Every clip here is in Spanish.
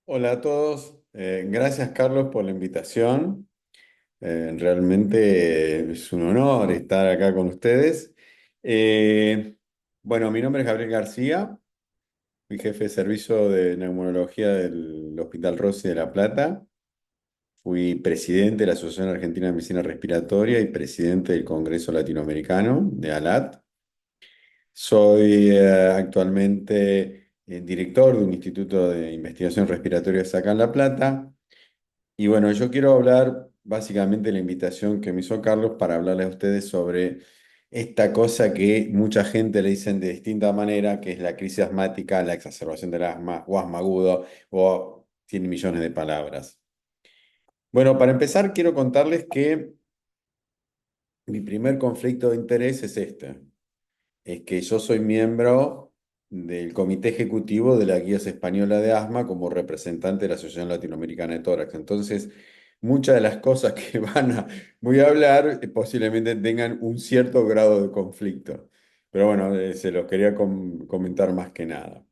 Hola a todos. Gracias, Carlos, por la invitación. Realmente es un honor estar acá con ustedes. Eh, bueno, mi nombre es Gabriel García, fui jefe de servicio de neumonología del Hospital Rossi de La Plata. Fui presidente de la Asociación Argentina de Medicina Respiratoria y presidente del Congreso Latinoamericano de ALAT. Soy actualmente director de un instituto de investigación respiratoria acá en La Plata. Y bueno, yo quiero hablar básicamente de la invitación que me hizo Carlos para hablarles a ustedes sobre esta cosa que mucha gente le dicen de distinta manera, que es la crisis asmática, la exacerbación del asma o asma agudo, o tiene millones de palabras. Bueno, para empezar, quiero contarles que mi primer conflicto de interés es este. Es que yo soy miembro del Comité Ejecutivo de la Guía Española de Asma como representante de la Asociación Latinoamericana de Tórax. Entonces, muchas de las cosas que voy a hablar posiblemente tengan un cierto grado de conflicto. Pero bueno, se los quería comentar más que nada.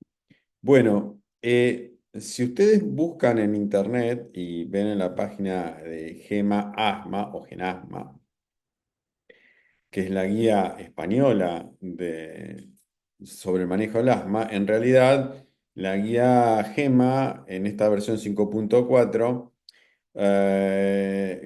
Bueno, si ustedes buscan en internet y ven en la página de GEMA Asma o GENASMA, que es la guía española sobre el manejo del asma, en realidad la guía GEMA en esta versión 5.4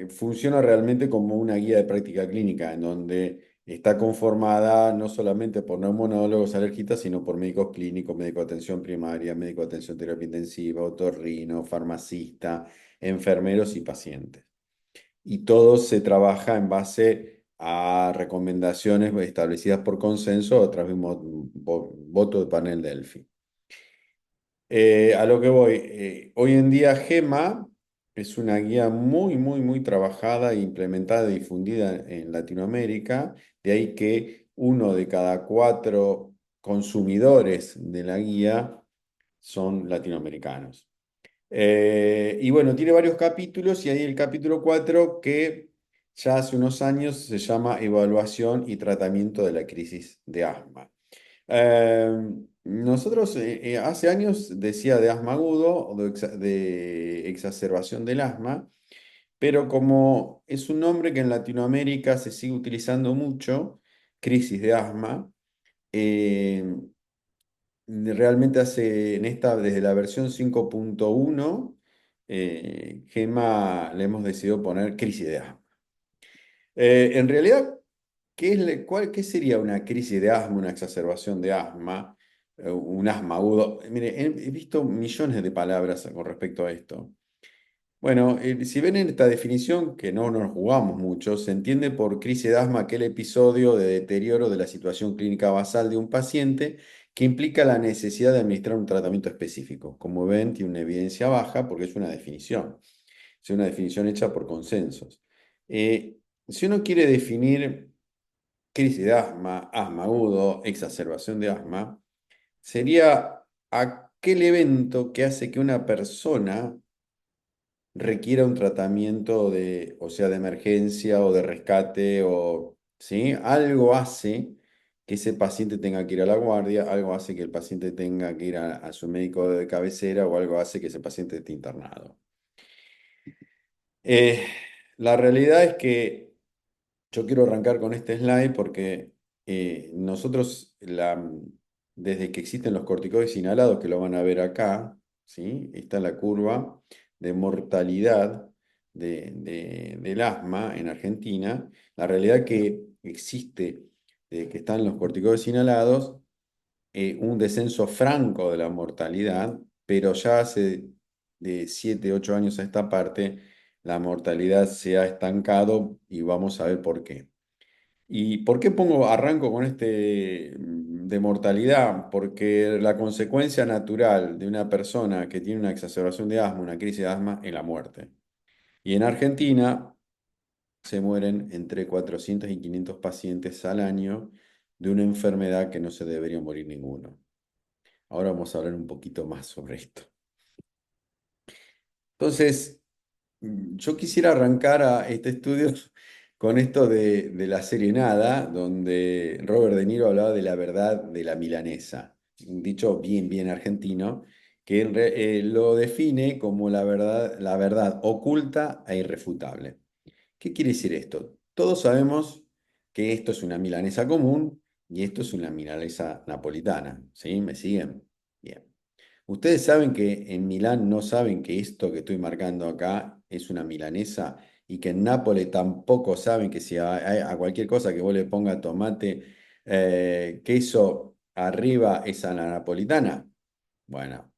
funciona realmente como una guía de práctica clínica, en donde está conformada no solamente por neumonólogos, alergistas, sino por médicos clínicos, médico de atención primaria, médico de atención terapia intensiva, otorrino, farmacista, enfermeros y pacientes, y todo se trabaja en base a recomendaciones establecidas por consenso a través de un voto de panel Delphi. A lo que voy, hoy en día GEMA es una guía muy trabajada, e implementada y difundida en Latinoamérica, de ahí que uno de cada cuatro consumidores de la guía son latinoamericanos. Y bueno, tiene varios capítulos y hay el capítulo 4 que ya hace unos años se llama Evaluación y Tratamiento de la Crisis de Asma. Eh, Nosotros hace años decía de asma agudo o de exacerbación del asma, pero como es un nombre que en Latinoamérica se sigue utilizando mucho, crisis de asma, eh, realmente desde la versión 5.1, Gema le hemos decidido poner crisis de asma. En realidad, ¿qué sería una crisis de asma, una exacerbación de asma, un asma agudo? Mire, he visto millones de palabras con respecto a esto. Bueno, si ven en esta definición, que no nos jugamos mucho, se entiende por crisis de asma aquel episodio de deterioro de la situación clínica basal de un paciente que implica la necesidad de administrar un tratamiento específico. Como ven, tiene una evidencia baja porque es una definición hecha por consensos. Si uno quiere definir crisis de asma, asma agudo, exacerbación de asma, sería aquel evento que hace que una persona requiera un tratamiento o sea, de emergencia o de rescate o, ¿sí? Algo hace que ese paciente tenga que ir a la guardia, algo hace que el paciente tenga que ir a su médico de cabecera o algo hace que ese paciente esté internado. Eh, la realidad es que yo quiero arrancar con este slide porque nosotros, desde que existen los corticoides inhalados, que lo van a ver acá, ¿sí? Está la curva de mortalidad del asma en Argentina. La realidad que existe, desde que están los corticoides inhalados, un descenso franco de la mortalidad, pero ya hace de 7 8 años a esta parte, la mortalidad se ha estancado y vamos a ver por qué. ¿Y por qué arranco con este de mortalidad? Porque la consecuencia natural de una persona que tiene una exacerbación de asma, una crisis de asma, es la muerte. Y en Argentina se mueren entre 400 y 500 pacientes al año de una enfermedad que no se debería morir ninguno. Ahora vamos a hablar un poquito más sobre esto. Entonces, yo quisiera arrancar a este estudio con esto de la serie Nada, donde Robert De Niro hablaba de la verdad de la milanesa, un dicho bien argentino, que lo define como la verdad oculta e irrefutable. ¿Qué quiere decir esto? Todos sabemos que esto es una milanesa común y esto es una milanesa napolitana. ¿Sí? ¿Me siguen? Bien. Ustedes saben que en Milán no saben que esto que estoy marcando acá es una milanesa y que en Nápoles tampoco saben que si a cualquier cosa que vos le ponga tomate, queso arriba es a la napolitana. Bueno.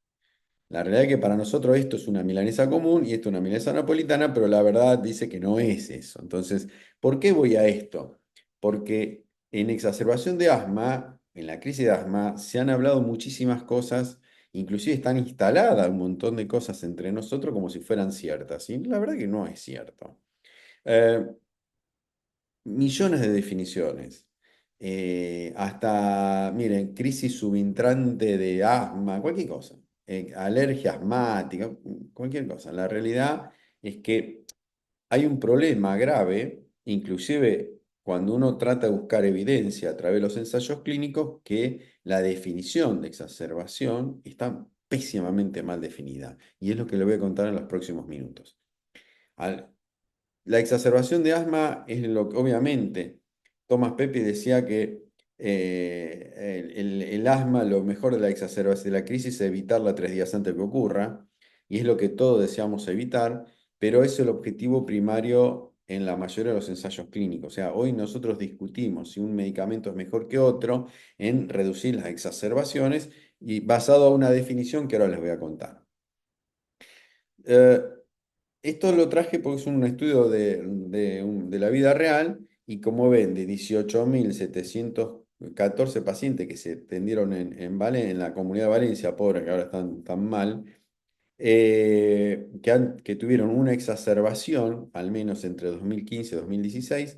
La realidad es que para nosotros esto es una milanesa común y esto es una milanesa napolitana, pero la verdad dice que no es eso. Entonces, ¿por qué voy a esto? Porque en exacerbación de asma, en la crisis de asma, se han hablado muchísimas cosas, inclusive están instaladas un montón de cosas entre nosotros como si fueran ciertas. Y la verdad que no es cierto. Eh, Millones de definiciones. Hasta, miren, crisis subintrante de asma, cualquier cosa. Alergia asmática, cualquier cosa. La realidad es que hay un problema grave, inclusive cuando uno trata de buscar evidencia a través de los ensayos clínicos, que la definición de exacerbación está pésimamente mal definida. Y es lo que le voy a contar en los próximos minutos. Al- la exacerbación de asma es lo que, obviamente, Thomas Pepe decía que el asma, lo mejor de la exacerbación de la crisis es evitarla 3 días antes de que ocurra, y es lo que todos deseamos evitar, pero es el objetivo primario en la mayoría de los ensayos clínicos. O sea, hoy nosotros discutimos si un medicamento es mejor que otro en reducir las exacerbaciones y basado a una definición que ahora les voy a contar. Eh, Esto lo traje porque es un estudio de la vida real y como ven, de 18.714 pacientes que se atendieron en la comunidad de Valencia, pobre, que ahora están tan mal, que tuvieron una exacerbación, al menos entre 2015 y 2016,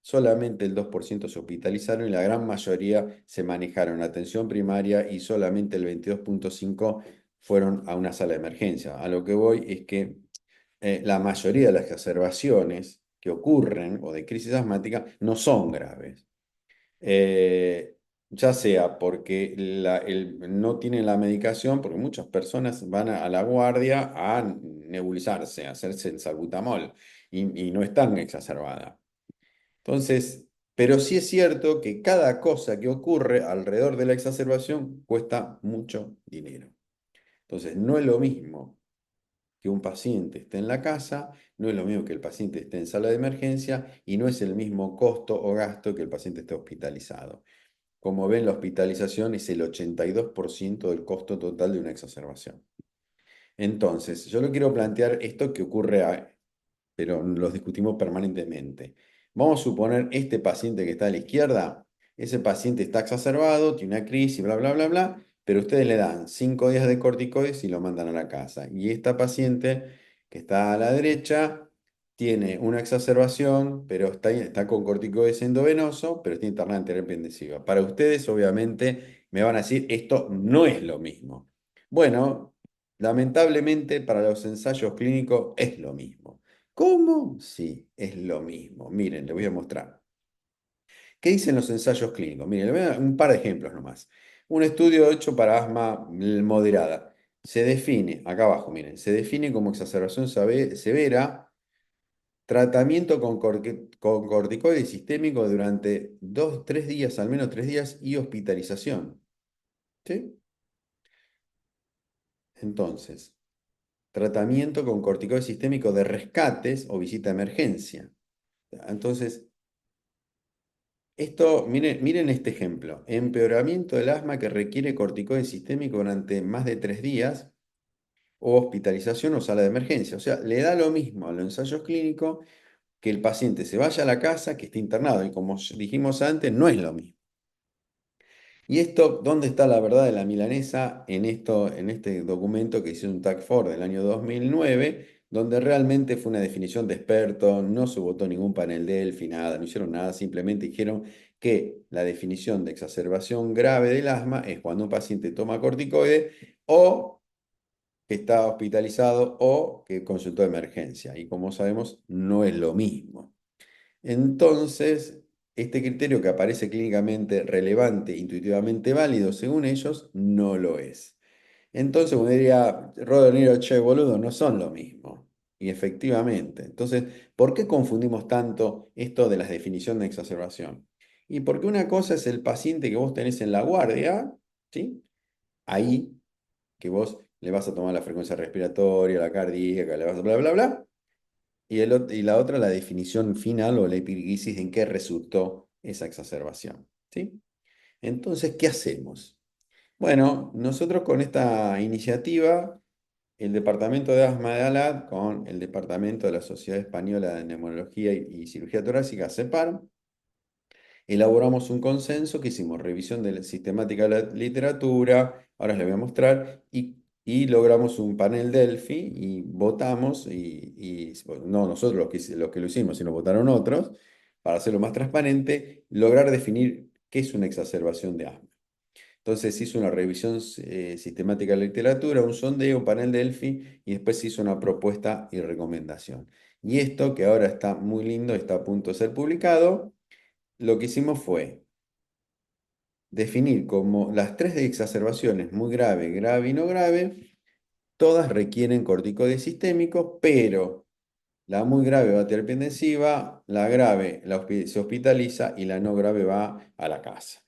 solamente el 2% se hospitalizaron y la gran mayoría se manejaron en atención primaria y solamente el 22,5% fueron a una sala de emergencia. A lo que voy es que la mayoría de las exacerbaciones que ocurren o de crisis asmática no son graves. Ya sea porque no tienen la medicación, porque muchas personas van a la guardia a nebulizarse, a hacerse el salbutamol y no están exacerbadas. Entonces, pero sí es cierto que cada cosa que ocurre alrededor de la exacerbación cuesta mucho dinero. Entonces, no es lo mismo que un paciente esté en la casa, no es lo mismo que el paciente esté en sala de emergencia y no es el mismo costo o gasto que el paciente esté hospitalizado. Como ven, la hospitalización es el 82% del costo total de una exacerbación. Entonces, yo lo quiero plantear esto que ocurre, pero los discutimos permanentemente. Vamos a suponer este paciente que está a la izquierda, ese paciente está exacerbado, tiene una crisis, bla, bla, bla, bla, pero ustedes le dan 5 días de corticoides y lo mandan a la casa. Y esta paciente que está a la derecha tiene una exacerbación, pero está con corticoides endovenoso, pero está internada en terapia intensiva. Para ustedes, obviamente, me van a decir, esto no es lo mismo. Bueno, lamentablemente para los ensayos clínicos es lo mismo. ¿Cómo? Sí, es lo mismo. Miren, les voy a mostrar. ¿Qué dicen los ensayos clínicos? Miren, les voy a dar un par de ejemplos nomás. Un estudio hecho para asma moderada. Se define, acá abajo, miren, se define como exacerbación severa, tratamiento con corticoide sistémico durante 3 días, al menos 3 días, y hospitalización. ¿Sí? Entonces, tratamiento con corticoide sistémico de rescates o visita a emergencia. Entonces, miren este ejemplo. Empeoramiento del asma que requiere corticoide sistémico durante más de 3 días o hospitalización o sala de emergencia. O sea, le da lo mismo a los ensayos clínicos que el paciente se vaya a la casa, que esté internado. Y como dijimos antes, no es lo mismo. Y esto, ¿dónde está la verdad de la milanesa? En este documento que hizo un TAC for del año 2009, donde realmente fue una definición de experto, no se votó ningún panel Delphi, nada, no hicieron nada, simplemente dijeron que la definición de exacerbación grave del asma es cuando un paciente toma corticoide o que está hospitalizado o que consultó de emergencia. Y como sabemos, no es lo mismo. Entonces, este criterio que aparece clínicamente relevante, intuitivamente válido, según ellos, no lo es. Entonces uno diría, Robert De Niro, che, boludo, no son lo mismo. Y efectivamente. Entonces, ¿por qué confundimos tanto esto de la definición de exacerbación? Y porque una cosa es el paciente que vos tenés en la guardia, ¿sí? Ahí, que vos le vas a tomar la frecuencia respiratoria, la cardíaca, le vas a bla, bla, bla. Y la otra, la definición final o la epigrisis en qué resultó esa exacerbación, ¿sí? Entonces, ¿qué hacemos? Bueno, nosotros con esta iniciativa, el Departamento de Asma de ALAD, con el Departamento de la Sociedad Española de Neumología y Cirugía Torácica, CEPAR, elaboramos un consenso que hicimos revisión de la sistemática de la literatura, ahora les voy a mostrar, y logramos un panel Delphi y votamos, bueno, no nosotros los que lo hicimos, sino votaron otros, para hacerlo más transparente, lograr definir qué es una exacerbación de asma. Entonces se hizo una revisión sistemática de la literatura, un sondeo, un panel Delphi y después se hizo una propuesta y recomendación. Y esto, que ahora está muy lindo, está a punto de ser publicado, lo que hicimos fue definir como las tres exacerbaciones, muy grave, grave y no grave, todas requieren corticoides sistémicos, pero la muy grave va a terapia intensiva, la grave se hospitaliza y la no grave va a la casa.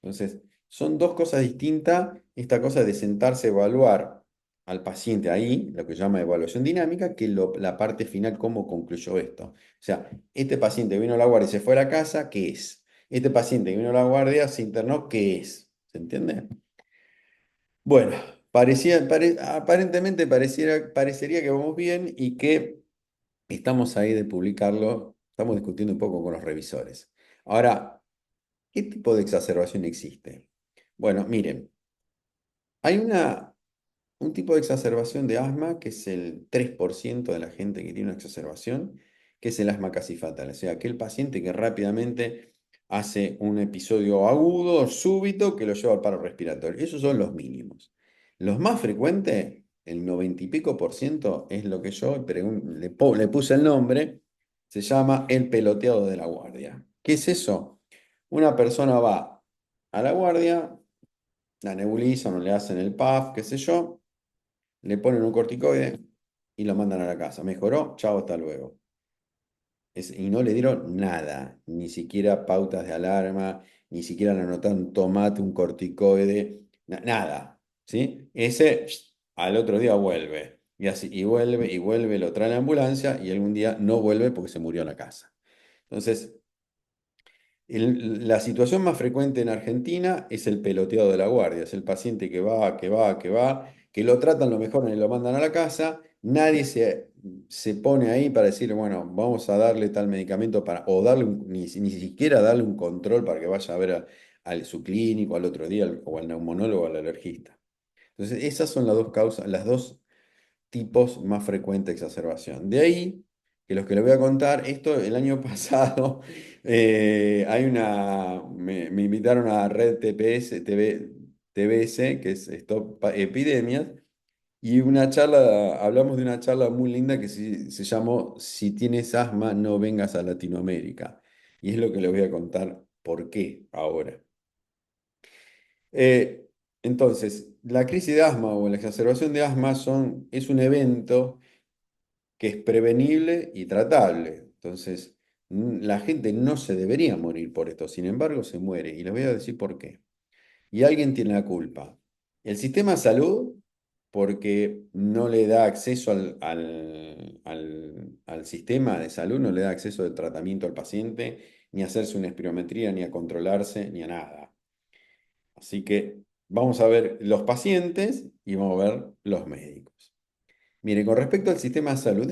Entonces, son dos cosas distintas. Esta cosa de sentarse a evaluar al paciente ahí, lo que se llama evaluación dinámica, que la parte final, cómo concluyó esto. O sea, este paciente vino a la guardia y se fue a la casa, ¿qué es? Este paciente que vino a la guardia se internó, ¿qué es? ¿Se entiende? Bueno, aparentemente parecería que vamos bien y que estamos ahí de publicarlo. Estamos discutiendo un poco con los revisores. Ahora, ¿qué tipo de exacerbación existe? Bueno, miren, hay un tipo de exacerbación de asma que es el 3% de la gente que tiene una exacerbación, que es el asma casi fatal. O sea, aquel paciente que rápidamente hace un episodio agudo, súbito, que lo lleva al paro respiratorio. Esos son los mínimos. Los más frecuentes, el 90 y pico por ciento, es lo que yo le puse el nombre, se llama el peloteado de la guardia. ¿Qué es eso? Una persona va a la guardia, la nebulizan o le hacen el PAF, qué sé yo, le ponen un corticoide y lo mandan a la casa. Mejoró, chao, hasta luego. Y no le dieron nada, ni siquiera pautas de alarma, ni siquiera le anotaron tomate, un corticoide, nada. ¿Sí? Ese al otro día vuelve. Y así, y vuelve, lo trae a la ambulancia y algún día no vuelve porque se murió en la casa. Entonces, la situación más frecuente en Argentina es el peloteado de la guardia, es el paciente que va, que va, que va, que lo tratan lo mejor y lo mandan a la casa, nadie se pone ahí para decir, bueno, vamos a darle tal medicamento para, o darle ni siquiera darle un control para que vaya a ver a su clínico al otro día, o al neumonólogo o al alergista. Entonces, esas son las dos causas, las dos tipos más frecuentes de exacerbación. De ahí que los que les voy a contar, esto el año pasado, me invitaron a Red TPS, TBS, que es Stop Epidemias, y hablamos de una charla muy linda que se llamó Si tienes asma, no vengas a Latinoamérica. Y es lo que les voy a contar por qué ahora. Eh, entonces, la crisis de asma o la exacerbación de asma es un evento que es prevenible y tratable. Entonces, la gente no se debería morir por esto, sin embargo, se muere. Y les voy a decir por qué. Y alguien tiene la culpa. El sistema de salud, porque no le da acceso al sistema de salud, no le da acceso de tratamiento al paciente, ni a hacerse una espirometría, ni a controlarse, ni a nada. Así que vamos a ver los pacientes y vamos a ver los médicos. Mire, con respecto al sistema de salud,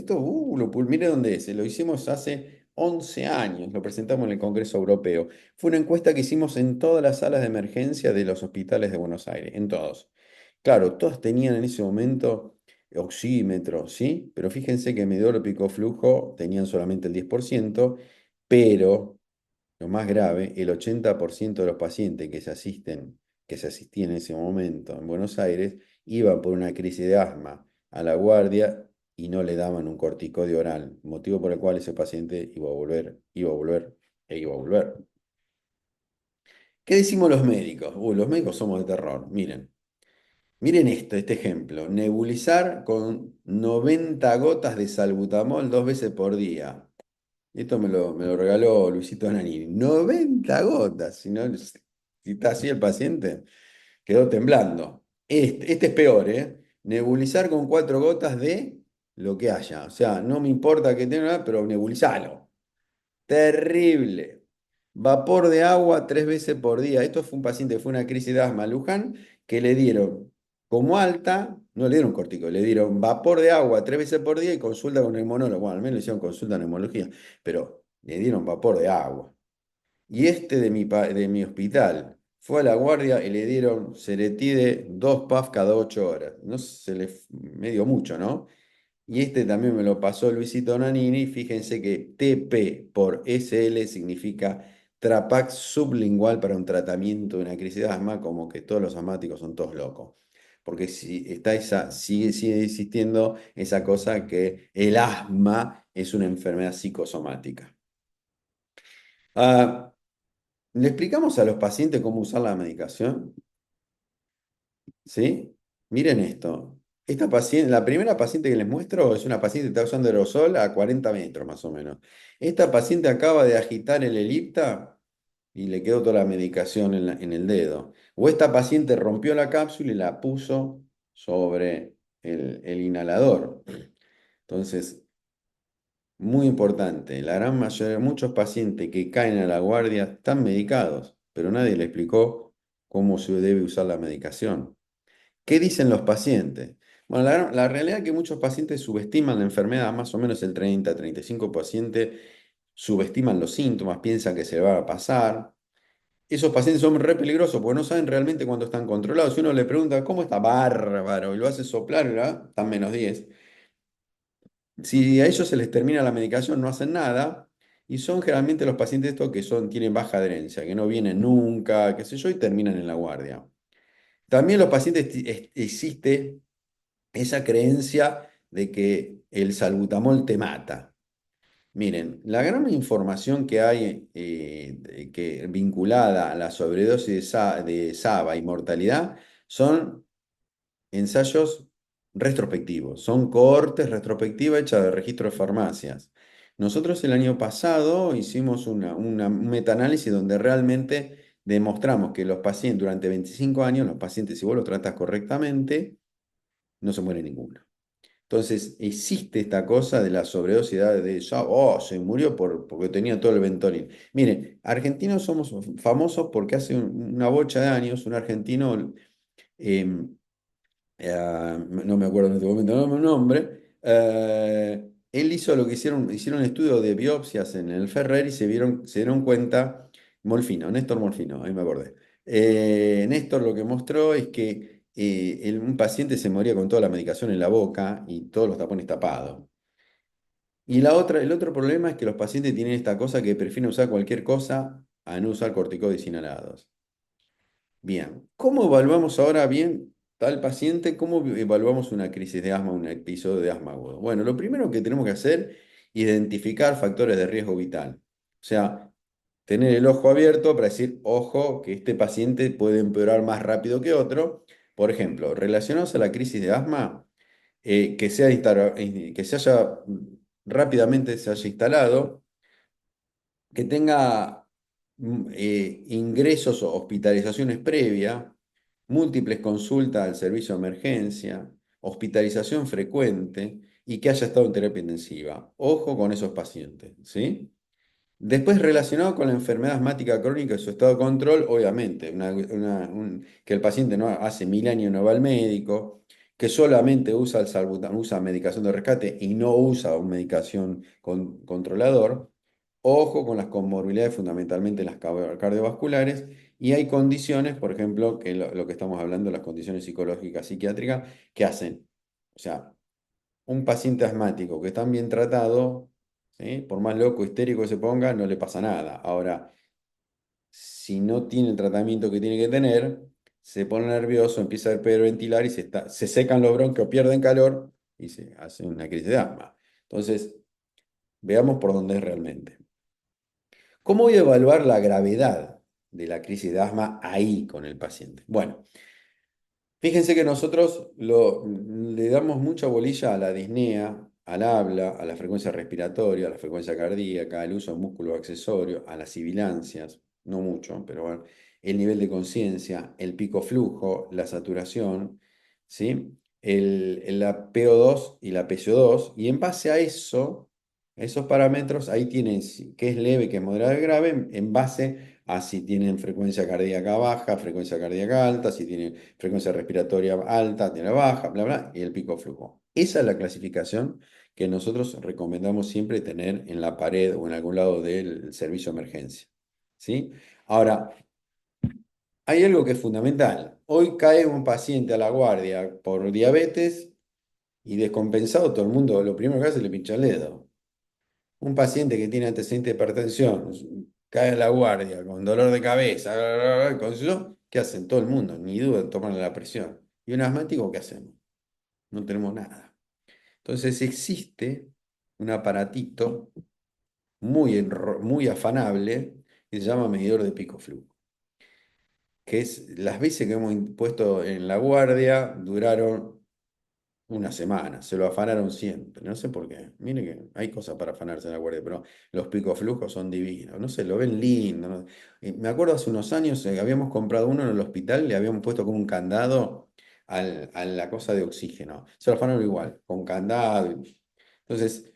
mire dónde es, lo hicimos hace 11 años, lo presentamos en el Congreso Europeo. Fue una encuesta que hicimos en todas las salas de emergencia de los hospitales de Buenos Aires, en todos. Claro, todos tenían en ese momento oxímetros, ¿sí? Pero fíjense que medidor pico flujo tenían solamente el 10%, pero lo más grave, el 80% de los pacientes que se asistían en ese momento en Buenos Aires, iban por una crisis de asma a la guardia y no le daban un corticoide oral, motivo por el cual ese paciente iba a volver, iba a volver e iba a volver. ¿Qué decimos los médicos? Los médicos somos de terror, miren. Miren esto, este ejemplo. Nebulizar con 90 gotas de salbutamol 2 veces por día. Esto me lo regaló Luisito Nanini. 90 gotas. Si está así el paciente, quedó temblando. Este es peor, ¿eh? Nebulizar con 4 gotas de lo que haya. O sea, no me importa que tenga, pero nebulizalo. Terrible. Vapor de agua 3 veces por día. Esto fue un paciente, fue una crisis de asma Luján, que le dieron como alta, no le dieron cortico, le dieron vapor de agua 3 veces por día y consulta con neumonólogo. Bueno, al menos le hicieron consulta en neumología, pero le dieron vapor de agua. Y este de mi hospital fue a la guardia y le dieron Ceretide 2 puffs cada 8 horas. No se le me dio mucho, ¿no? Y este también me lo pasó Luisito Nanini. Fíjense que TP por SL significa Trapax sublingual para un tratamiento de una crisis de asma, como que todos los asmáticos son todos locos. Porque si está sigue existiendo esa cosa que el asma es una enfermedad psicosomática. Ah, ¿le explicamos a los pacientes cómo usar la medicación? ¿Sí? Miren esto. Esta paciente, la primera paciente que les muestro es una paciente que está usando aerosol a 40 metros más o menos. Esta paciente acaba de agitar el elipta y le quedó toda la medicación en el dedo. O esta paciente rompió la cápsula y la puso sobre el inhalador. Entonces, muy importante, la gran mayoría, muchos pacientes que caen a la guardia están medicados, pero nadie le explicó cómo se debe usar la medicación. ¿Qué dicen los pacientes? Bueno, la realidad es que muchos pacientes subestiman la enfermedad, más o menos el 30-35% subestiman los síntomas, piensan que se le va a pasar. Esos pacientes son re peligrosos porque no saben realmente cuándo están controlados. Si uno le pregunta, ¿cómo está? Bárbaro, y lo hace soplar, ¿verdad? Están -10. Si a ellos se les termina la medicación, no hacen nada. Y son generalmente los pacientes estos que tienen baja adherencia, que no vienen nunca, qué sé yo, y terminan en la guardia. También los pacientes existe esa creencia de que el salbutamol te mata. Miren, la gran información que hay vinculada a la sobredosis de SABA y mortalidad son ensayos retrospectivos, son cohortes retrospectivas hechas de registro de farmacias. Nosotros el año pasado hicimos un metaanálisis donde realmente demostramos que los pacientes durante 25 años, los pacientes, si vos los tratas correctamente, no se muere ninguno. Entonces, existe esta cosa de la sobredosis de oh, se murió porque tenía todo el Ventolin. Mire, argentinos somos famosos porque hace una bocha de años un argentino, em, no me acuerdo en este momento el nombre, él hizo lo que hicieron un estudio de biopsias en el Ferrer y se dieron cuenta, Molfino, Néstor Molfino, ahí me acordé. Néstor lo que mostró es que un paciente se moría con toda la medicación en la boca y todos los tapones tapados. Y el otro problema es que los pacientes tienen esta cosa que prefieren usar cualquier cosa a no usar corticoides inhalados. Bien, ¿cómo evaluamos ahora bien tal paciente? ¿Cómo evaluamos una crisis de asma, un episodio de asma agudo? Bueno, lo primero que tenemos que hacer es identificar factores de riesgo vital. O sea, tener el ojo abierto para decir, ojo, que este paciente puede empeorar más rápido que otro. Por ejemplo, relacionados a la crisis de asma, que se haya rápidamente se haya instalado, que tenga ingresos o hospitalizaciones previas, múltiples consultas al servicio de emergencia, hospitalización frecuente y que haya estado en terapia intensiva. Ojo con esos pacientes, ¿sí? Después, relacionado con la enfermedad asmática crónica y su estado de control, obviamente, que el paciente no hace 1000 años no va al médico, que solamente usa usa medicación de rescate y no usa una medicación controlador. Ojo con las comorbilidades, fundamentalmente las cardiovasculares, y hay condiciones, por ejemplo, que lo que estamos hablando, las condiciones psicológicas, psiquiátricas, que hacen. O sea, un paciente asmático que está bien tratado, ¿sí? Por más loco, histérico que se ponga, no le pasa nada. Ahora, si no tiene el tratamiento que tiene que tener, se pone nervioso, empieza a hiperventilar y se secan los bronquios, pierden calor y se hace una crisis de asma. Entonces, veamos por dónde es realmente. ¿Cómo voy a evaluar la gravedad de la crisis de asma ahí con el paciente? Bueno, Fíjense que nosotros le damos mucha bolilla a la disnea, al habla, a la frecuencia respiratoria, a la frecuencia cardíaca, al uso de músculos accesorios, a las sibilancias, no mucho, pero bueno, el nivel de conciencia, el pico flujo, la saturación, ¿sí? La PO2 y la PCO2, y en base a eso, esos parámetros, ahí tienen qué es leve, qué es moderado y grave, en base a si tienen frecuencia cardíaca baja, frecuencia cardíaca alta, si tienen frecuencia respiratoria alta, tiene baja, bla, bla, y el pico flujo. Esa es la clasificación que nosotros recomendamos siempre tener en la pared o en algún lado del servicio de emergencia. ¿Sí? Ahora, hay algo que es fundamental. Hoy cae un paciente a la guardia por diabetes y descompensado, todo el mundo lo primero que hace es le pincha el dedo. Un paciente que tiene antecedente de hipertensión, cae a la guardia con dolor de cabeza, bla, bla, bla, con eso, ¿qué hacen? Todo el mundo, ni duda en tomarle la presión. ¿Y un asmático qué hacemos? No tenemos nada. Entonces existe un aparatito muy afanable que se llama medidor de pico flujo, que es las veces que hemos puesto en la guardia duraron una semana, se lo afanaron siempre, no sé por qué. Mire que hay cosas para afanarse en la guardia, pero los picoflujos son divinos, no sé, lo ven lindo, ¿no? Me acuerdo hace unos años habíamos comprado uno en el hospital, le habíamos puesto como un candado a la cosa de oxígeno. Se lo afanaron igual, con candado. Entonces,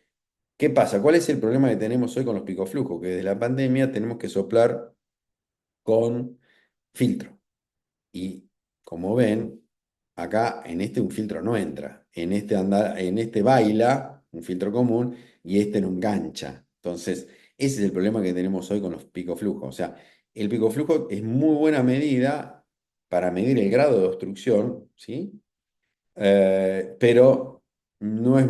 ¿qué pasa? ¿Cuál es el problema que tenemos hoy con los picoflujos? Que desde la pandemia tenemos que soplar con filtro. Y como ven, acá en este un filtro no entra. En este baila un filtro común y este no engancha. Entonces, ese es el problema que tenemos hoy con los picoflujos. O sea, el picoflujo es muy buena medida para medir el grado de obstrucción, ¿sí? Pero no es,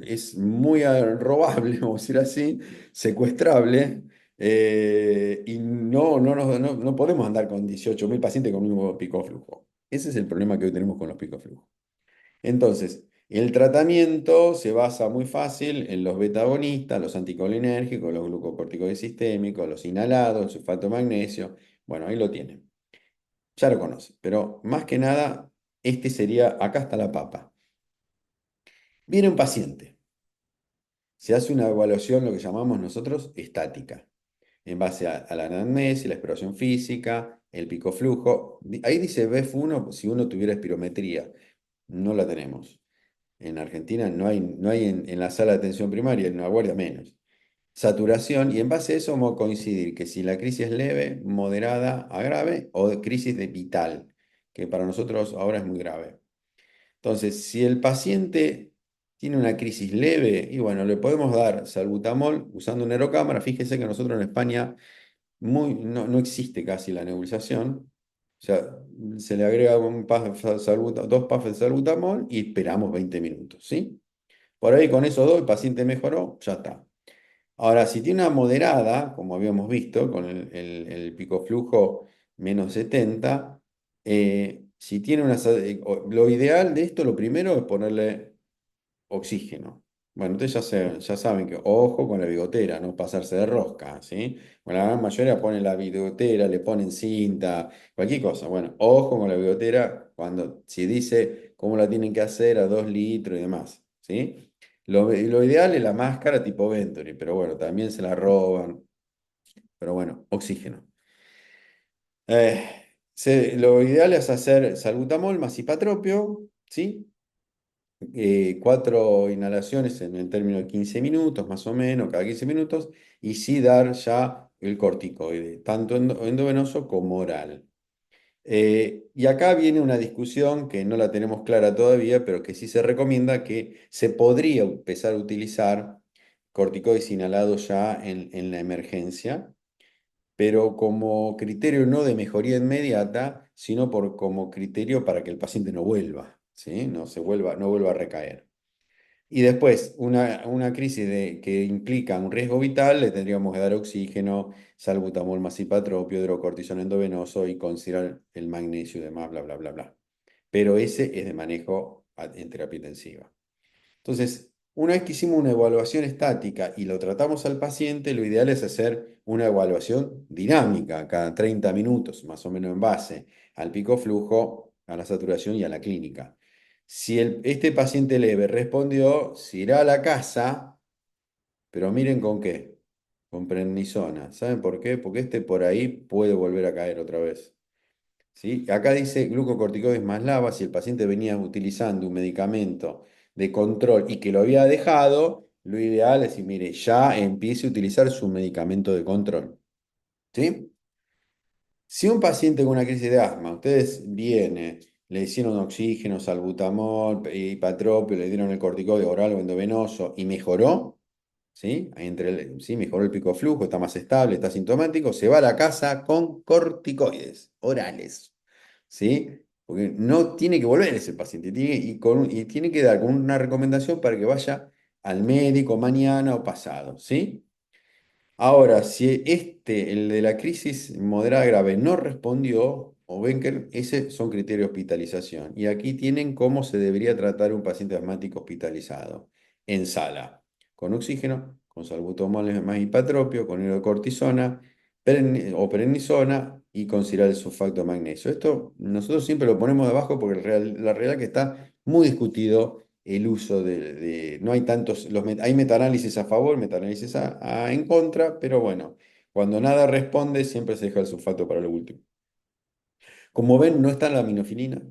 es muy robable, vamos a decir así, secuestrable, y no podemos andar con 18.000 pacientes con un mismo pico flujo. Ese es el problema que hoy tenemos con los picos flujos. Entonces, el tratamiento se basa muy fácil en los beta-agonistas, los anticolinérgicos, los glucocorticoides sistémicos, los inhalados, el sulfato de magnesio. Bueno, ahí lo tienen. Ya lo conocen, pero más que nada, este sería, acá está la papa. Viene un paciente, se hace una evaluación, lo que llamamos nosotros estática, en base a la anamnesis, la exploración física, el pico flujo. Ahí dice BEF1 si uno tuviera espirometría, no la tenemos. En Argentina no hay en la sala de atención primaria, en una guardia menos. Saturación, y en base a eso vamos a coincidir que si la crisis es leve, moderada a grave o de crisis de vital, que para nosotros ahora es muy grave. Entonces, si el paciente tiene una crisis leve, y bueno, le podemos dar salbutamol usando una aerocámara. Fíjese que nosotros en España no existe casi la nebulización. O sea, se le agrega dos puffs de salbutamol y esperamos 20 minutos, ¿sí? Por ahí con esos dos el paciente mejoró, ya está. Ahora, si tiene una moderada, como habíamos visto, con el pico flujo -70, si tiene lo ideal de esto, lo primero es ponerle oxígeno. Bueno, ustedes ya saben que ojo con la bigotera, no pasarse de rosca, ¿sí? Bueno, la gran mayoría ponen la bigotera, le ponen cinta, cualquier cosa. Bueno, ojo con la bigotera si dice cómo la tienen que hacer a 2 litros y demás, ¿sí? Lo ideal es la máscara tipo Venturi, pero bueno, también se la roban. Pero bueno, oxígeno. Lo ideal es hacer salbutamol más cipatropio, ¿sí? 4 inhalaciones en el término de 15 minutos, más o menos, cada 15 minutos, y sí dar ya el corticoide, tanto endovenoso como oral. Y acá viene una discusión que no la tenemos clara todavía, pero que sí se recomienda que se podría empezar a utilizar corticoides inhalados ya en la emergencia, pero como criterio no de mejoría inmediata, sino como criterio para que el paciente no vuelva, ¿sí? No vuelva a recaer. Y después, una crisis que implica un riesgo vital, le tendríamos que dar oxígeno, salbutamol, masipatropio, hidrocortisona endovenoso y considerar el magnesio y demás, bla, bla, bla, bla. Pero ese es de manejo en terapia intensiva. Entonces, una vez que hicimos una evaluación estática y lo tratamos al paciente, lo ideal es hacer una evaluación dinámica cada 30 minutos, más o menos en base al pico flujo, a la saturación y a la clínica. Si este paciente leve respondió, se irá a la casa, pero miren con qué, con prednisona. ¿Saben por qué? Porque este por ahí puede volver a caer otra vez. ¿Sí? Acá dice glucocorticoides más LABA, si el paciente venía utilizando un medicamento de control y que lo había dejado, lo ideal es decir, mire, ya empiece a utilizar su medicamento de control. ¿Sí? Si un paciente con una crisis de asma, ustedes viene, le hicieron oxígeno, salbutamol, hipatropio, le dieron el corticoide oral o endovenoso y mejoró, ¿sí? ¿Sí? Mejoró el pico de flujo, está más estable, está sintomático, se va a la casa con corticoides orales, ¿sí? Porque no tiene que volver ese paciente y tiene que dar con una recomendación para que vaya al médico mañana o pasado, ¿sí? Ahora, si el de la crisis moderada grave, no respondió, o ven que ese son criterios de hospitalización. Y aquí tienen cómo se debería tratar un paciente asmático hospitalizado. En sala, con oxígeno, con salbutamol más hipatropio, con hidrocortisona o prednisona y con ciral sulfato de magnesio. Esto nosotros siempre lo ponemos debajo porque la realidad es que está muy discutido el uso no hay tantos, hay metaanálisis a favor, metaanálisis en contra, pero bueno, cuando nada responde, siempre se deja el sulfato para lo último. Como ven, no está la aminofilina.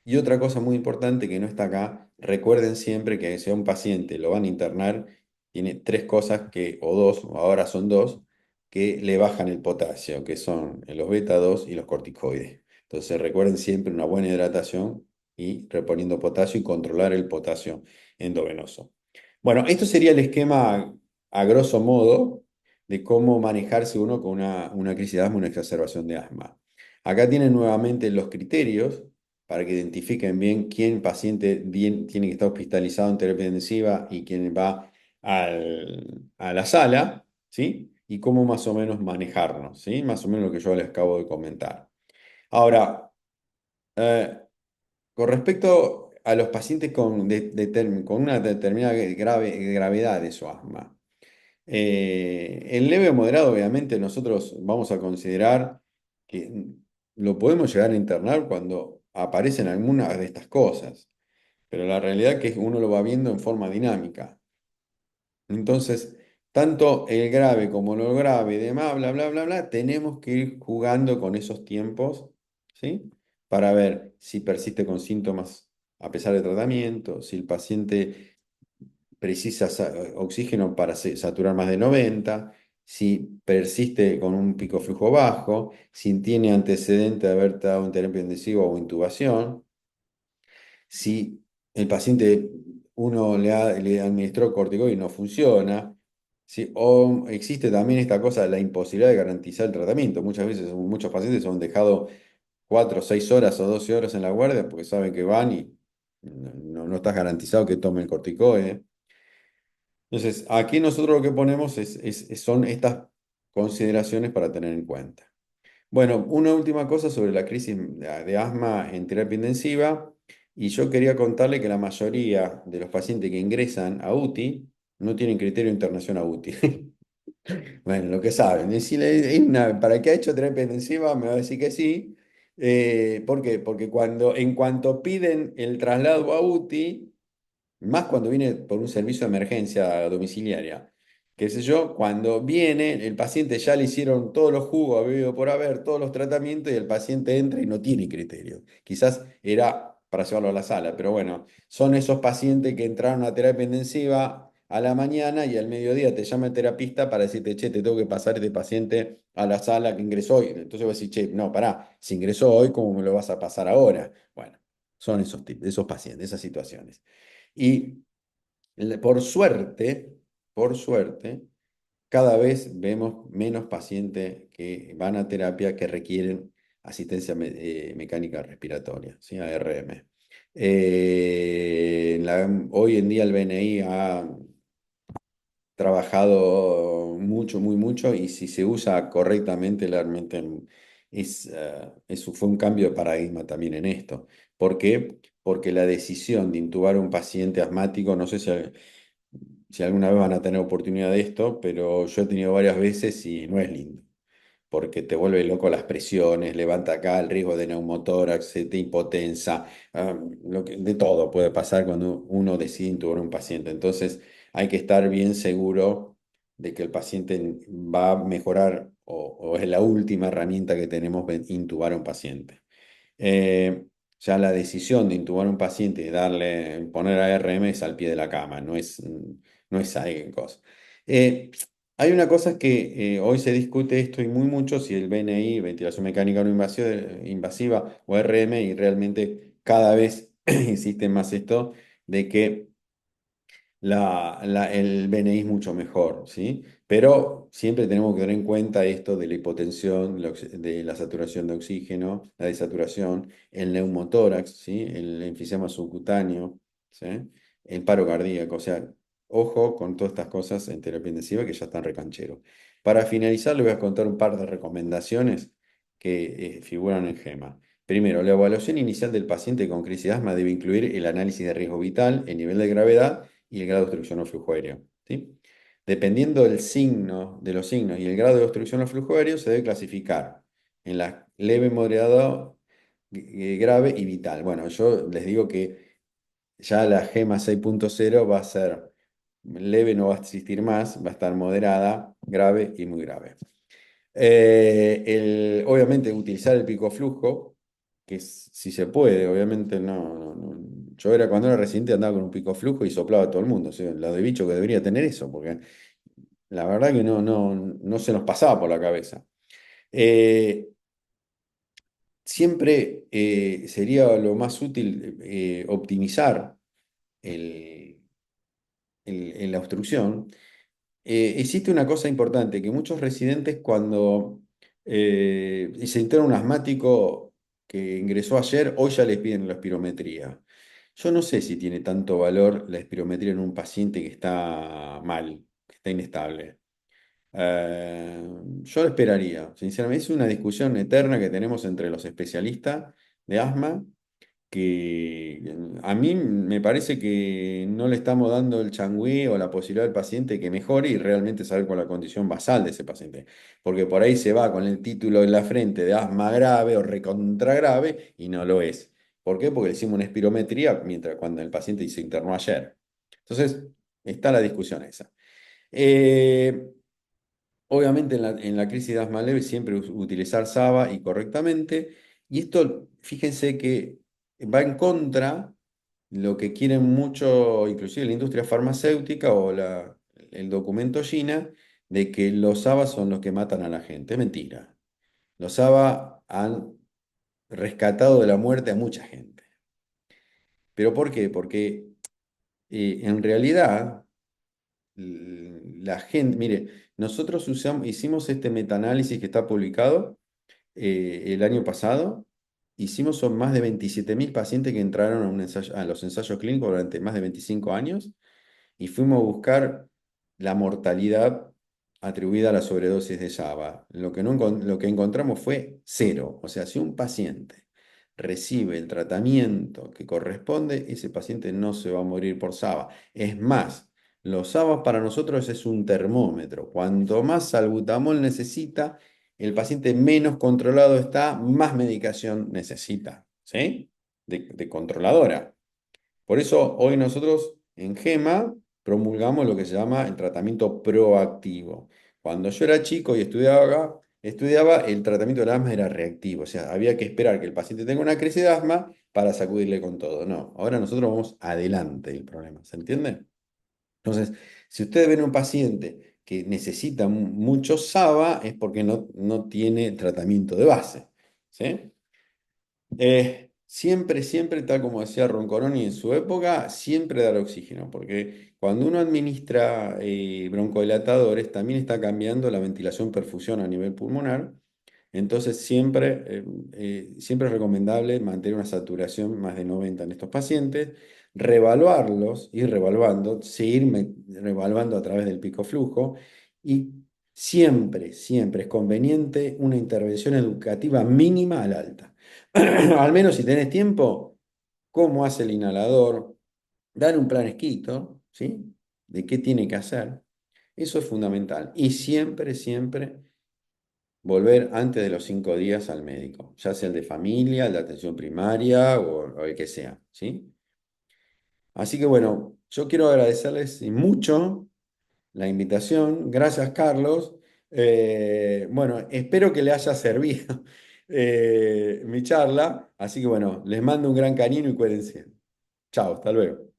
Y otra cosa muy importante que no está acá, recuerden siempre que si a un paciente lo van a internar, tiene tres cosas o dos, o ahora son dos, que le bajan el potasio, que son los beta 2 y los corticoides. Entonces recuerden siempre una buena hidratación y reponiendo potasio y controlar el potasio endovenoso. Bueno, esto sería el esquema a grosso modo de cómo manejarse uno con una crisis de asma, una exacerbación de asma. Acá tienen nuevamente los criterios para que identifiquen bien quién paciente tiene que estar hospitalizado en terapia intensiva y quién va a la sala, ¿sí? Y cómo más o menos manejarnos, ¿sí? Más o menos lo que yo les acabo de comentar. Ahora, eh, con respecto a los pacientes con una determinada gravedad de su asma, en leve o moderado, obviamente, nosotros vamos a considerar que lo podemos llegar a internar cuando aparecen algunas de estas cosas, pero la realidad es que uno lo va viendo en forma dinámica. Entonces, tanto el grave como lo grave y demás, bla, bla, bla, bla, tenemos que ir jugando con esos tiempos, ¿sí? Para ver si persiste con síntomas a pesar del tratamiento, si el paciente precisa oxígeno para saturar más de 90, si persiste con un pico flujo bajo, si tiene antecedente de haber estado en terapia intensiva o intubación, si el paciente uno le administró corticoide y no funciona, ¿sí? O existe también esta cosa, la imposibilidad de garantizar el tratamiento. Muchas veces muchos pacientes son dejados 4, 6 horas o 12 horas en la guardia porque saben que van y no estás garantizado que tome el corticoide. Entonces, aquí nosotros lo que ponemos son estas consideraciones para tener en cuenta. Bueno, una última cosa sobre la crisis de asma en terapia intensiva. Y yo quería contarle que la mayoría de los pacientes que ingresan a UTI no tienen criterio de internación a UTI. Bueno, lo que saben. ¿Para qué ha hecho terapia intensiva? Me va a decir que sí. ¿Por qué? Porque en cuanto piden el traslado a UTI, más cuando viene por un servicio de emergencia domiciliaria. Qué sé yo, cuando viene, el paciente ya le hicieron todos los jugos, habido por haber, todos los tratamientos, y el paciente entra y no tiene criterio. Quizás era para llevarlo a la sala, pero bueno, son esos pacientes que entraron a terapia intensiva a la mañana y al mediodía te llama el terapista para decirte, che, te tengo que pasar este paciente a la sala que ingresó hoy. Entonces vos decís, che, no, pará, si ingresó hoy, ¿cómo me lo vas a pasar ahora? Bueno, son esos pacientes, esas situaciones. Y por suerte, cada vez vemos menos pacientes que van a terapia que requieren asistencia mecánica respiratoria, ¿sí? ARM. Hoy en día el BNI ha trabajado mucho, muy mucho, y si se usa correctamente, realmente fue un cambio de paradigma también en esto. ¿Por qué? Porque la decisión de intubar a un paciente asmático, no sé si alguna vez van a tener oportunidad de esto, pero yo he tenido varias veces y no es lindo. porque te vuelve loco las presiones, levanta acá el riesgo de neumotórax, se te hipotensa, de todo puede pasar cuando uno decide intubar a un paciente. Entonces hay que estar bien seguro de que el paciente va a mejorar o es la última herramienta que tenemos de intubar a un paciente. Eh, ya la decisión de intubar a un paciente y darle, poner ARM es al pie de la cama, no es ahí cosa. Eh, Hay una cosa que hoy se discute esto y muy mucho, si el BNI, ventilación mecánica no invasiva, o RM, y realmente cada vez insiste más esto de que el BNI es mucho mejor, ¿sí? Pero siempre tenemos que tener en cuenta esto de la hipotensión, de la saturación de oxígeno, la desaturación, el neumotórax, ¿sí? El enfisema subcutáneo, ¿sí? El paro cardíaco, o sea, ojo con todas estas cosas en terapia intensiva que ya están recancheros. Para finalizar, les voy a contar un par de recomendaciones que figuran en GEMA. Primero, la evaluación inicial del paciente con crisis de asma debe incluir el análisis de riesgo vital, el nivel de gravedad y el grado de obstrucción o flujo aéreo, ¿sí? Dependiendo del signo, de los signos y el grado de obstrucción o flujo aéreo, se debe clasificar en la leve, moderado, grave y vital. Bueno, yo les digo que ya la GEMA 6.0 va a ser leve, no va a existir más, va a estar moderada, grave y muy grave. Obviamente utilizar el pico flujo, que si se puede, obviamente Yo cuando era residente andaba con un pico flujo y soplaba a todo el mundo, o sea, lo de bicho que debería tener eso, porque la verdad que no se nos pasaba por la cabeza. Eh, Siempre sería lo más útil optimizar el- la obstrucción. Existe una cosa importante, que muchos residentes cuando se entera un asmático que ingresó ayer, hoy ya les piden la espirometría. Yo no sé si tiene tanto valor la espirometría en un paciente que está mal, que está inestable. Yo lo esperaría, sinceramente. Es una discusión eterna que tenemos entre los especialistas de asma que a mí me parece que no le estamos dando el changüí o la posibilidad al paciente que mejore y realmente saber con la condición basal de ese paciente. Porque por ahí se va con el título en la frente de asma grave o recontra grave y no lo es. ¿Por qué? Porque le hicimos una espirometría mientras cuando el paciente se internó ayer. Entonces, está la discusión esa. Eh, Obviamente en la crisis de asma leve siempre utilizar SABA y correctamente. Y esto, fíjense que va en contra lo que quieren mucho, inclusive la industria farmacéutica o el documento China, de que los SABA son los que matan a la gente. Es mentira. Los SABA han rescatado de la muerte a mucha gente. ¿Pero por qué? Porque en realidad la gente, mire, nosotros hicimos este metaanálisis que está publicado el año pasado. Hicimos son más de 27.000 pacientes que entraron a los ensayos clínicos durante más de 25 años y fuimos a buscar la mortalidad atribuida a la sobredosis de SABA. Lo que encontramos fue cero. O sea, si un paciente recibe el tratamiento que corresponde, ese paciente no se va a morir por SABA. Es más, los SABA para nosotros es un termómetro. Cuanto más salbutamol necesita, el paciente menos controlado está, más medicación necesita, ¿sí? De controladora. Por eso hoy nosotros en GEMA promulgamos lo que se llama el tratamiento proactivo. Cuando yo era chico y estudiaba, el tratamiento del asma era reactivo, o sea, había que esperar que el paciente tenga una crisis de asma para sacudirle con todo. No, ahora nosotros vamos adelante del problema, ¿se entiende? Entonces, si ustedes ven un paciente que necesita mucho SABA, es porque no tiene tratamiento de base, ¿sí? Siempre, tal como decía Roncoroni en su época, siempre dar oxígeno, porque cuando uno administra broncodilatadores, también está cambiando la ventilación-perfusión a nivel pulmonar. Entonces, siempre es recomendable mantener una saturación más de 90 en estos pacientes, revaluarlos, ir revaluando, revaluando a través del pico flujo y siempre es conveniente una intervención educativa mínima al alta. Al menos si tenés tiempo, cómo hace el inhalador, dar un plan escrito, ¿sí? De qué tiene que hacer. Eso es fundamental. Y siempre volver antes de los 5 días al médico, ya sea el de familia, el de atención primaria o el que sea, ¿sí? Así que bueno, yo quiero agradecerles y mucho la invitación. Gracias, Carlos. Bueno, espero que le haya servido mi charla. Así que bueno, les mando un gran cariño y cuídense. Chao, hasta luego.